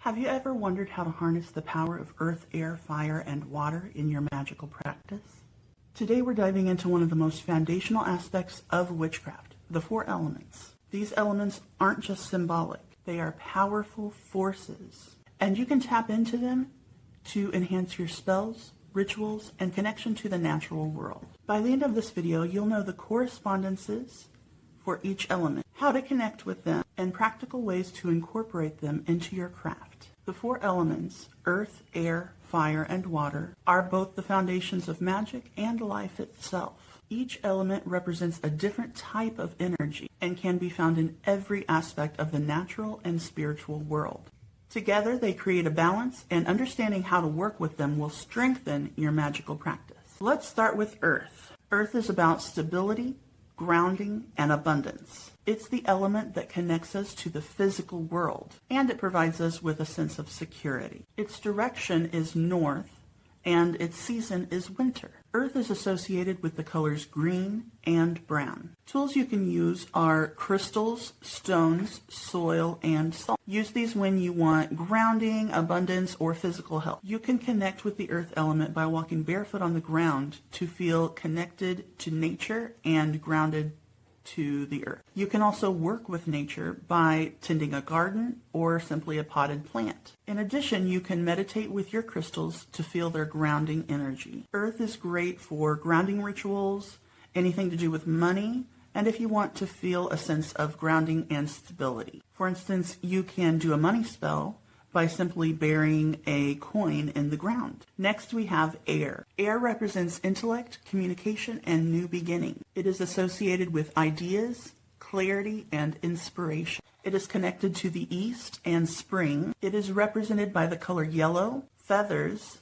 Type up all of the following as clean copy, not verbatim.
Have you ever wondered how to harness the power of earth, air, fire, and water in your magical practice? Today we're diving into one of the most foundational aspects of witchcraft, the 4 elements. These elements aren't just symbolic, they are powerful forces, and you can tap into them to enhance your spells, rituals, and connection to the natural world. By the end of this video, you'll know the correspondences for each element, how to connect with them, and practical ways to incorporate them into your craft. The 4 elements, earth, air, fire, and water, are both the foundations of magic and life itself. Each element represents a different type of energy and can be found in every aspect of the natural and spiritual world. Together, they create a balance, and understanding how to work with them will strengthen your magical practice. Let's start with earth. Earth is about stability, grounding, and abundance. It's the element that connects us to the physical world, and it provides us with a sense of security. Its direction is north, and its season is winter. Earth is associated with the colors green and brown. Tools you can use are crystals, stones, soil, and salt. Use these when you want grounding, abundance, or physical health. You can connect with the earth element by walking barefoot on the ground to feel connected to nature and grounded to the earth. You can also work with nature by tending a garden or simply a potted plant. In addition, you can meditate with your crystals to feel their grounding energy. Earth is great for grounding rituals, anything to do with money, and if you want to feel a sense of grounding and stability. For instance, you can do a money spell by simply burying a coin in the ground. Next, we have air. Air represents intellect, communication, and new beginning. It is associated with ideas, clarity, and inspiration. It is connected to the east and spring. It is represented by the color yellow, feathers,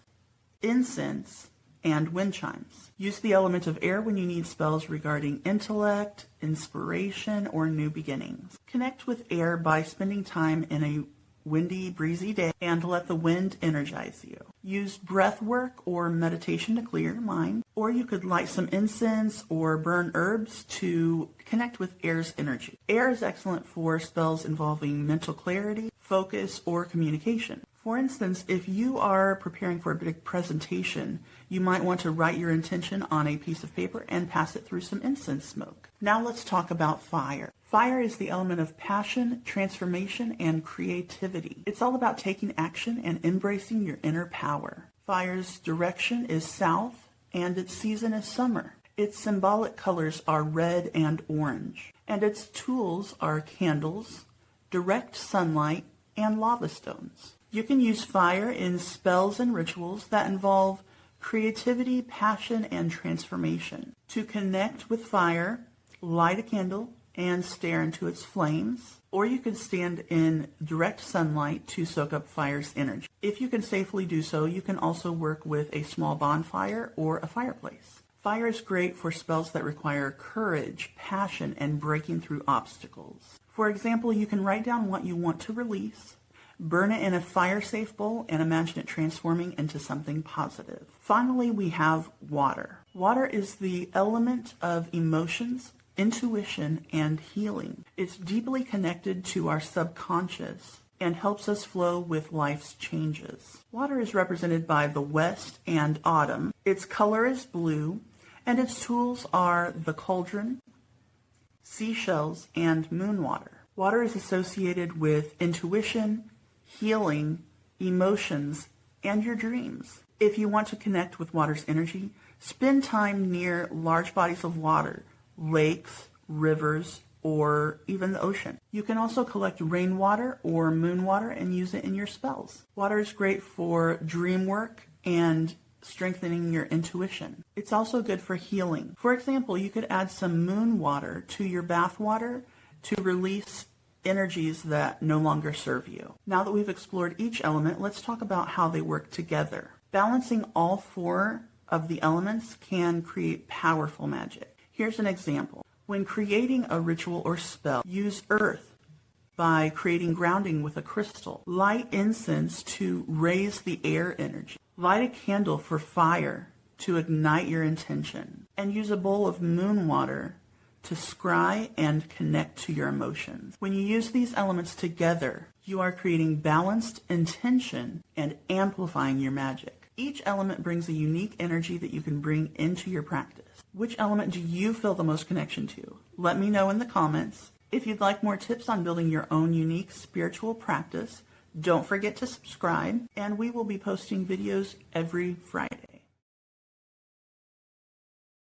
incense, and wind chimes. Use the element of air when you need spells regarding intellect, inspiration, or new beginnings. Connect with air by spending time in a windy, breezy day and let the wind energize you. Use breath work or meditation to clear your mind, or you could light some incense or burn herbs to connect with air's energy. Air is excellent for spells involving mental clarity, focus, or communication. For instance, if you are preparing for a big presentation, you might want to write your intention on a piece of paper and pass it through some incense smoke. Now let's talk about fire. Fire is the element of passion, transformation, and creativity. It's all about taking action and embracing your inner power. Fire's direction is south, and its season is summer. Its symbolic colors are red and orange, and its tools are candles, direct sunlight, and lava stones. You can use fire in spells and rituals that involve creativity, passion, and transformation. To connect with fire, light a candle and stare into its flames, or you could stand in direct sunlight to soak up fire's energy. If you can safely do so, you can also work with a small bonfire or a fireplace. Fire is great for spells that require courage, passion, and breaking through obstacles. For example, you can write down what you want to release, burn it in a fire-safe bowl, and imagine it transforming into something positive. Finally, we have water. Water is the element of emotions, intuition, and healing. It's deeply connected to our subconscious and helps us flow with life's changes. Water is represented by the west and autumn. Its color is blue, and its tools are the cauldron, seashells, and moon water. Water is associated with intuition, healing, emotions, and your dreams. If you want to connect with water's energy, spend time near large bodies of water, lakes, rivers, or even the ocean. You can also collect rainwater or moon water and use it in your spells. Water is great for dream work and strengthening your intuition. It's also good for healing. For example, you could add some moon water to your bath water to release energies that no longer serve you. Now that we've explored each element, let's talk about how they work together. Balancing all 4 of the elements can create powerful magic. Here's an example. When creating a ritual or spell, use earth by creating grounding with a crystal. Light incense to raise the air energy. Light a candle for fire to ignite your intention. And use a bowl of moon water to scry and connect to your emotions. When you use these elements together, you are creating balanced intention and amplifying your magic. Each element brings a unique energy that you can bring into your practice. Which element do you feel the most connection to? Let me know in the comments. If you'd like more tips on building your own unique spiritual practice, don't forget to subscribe, and we will be posting videos every Friday.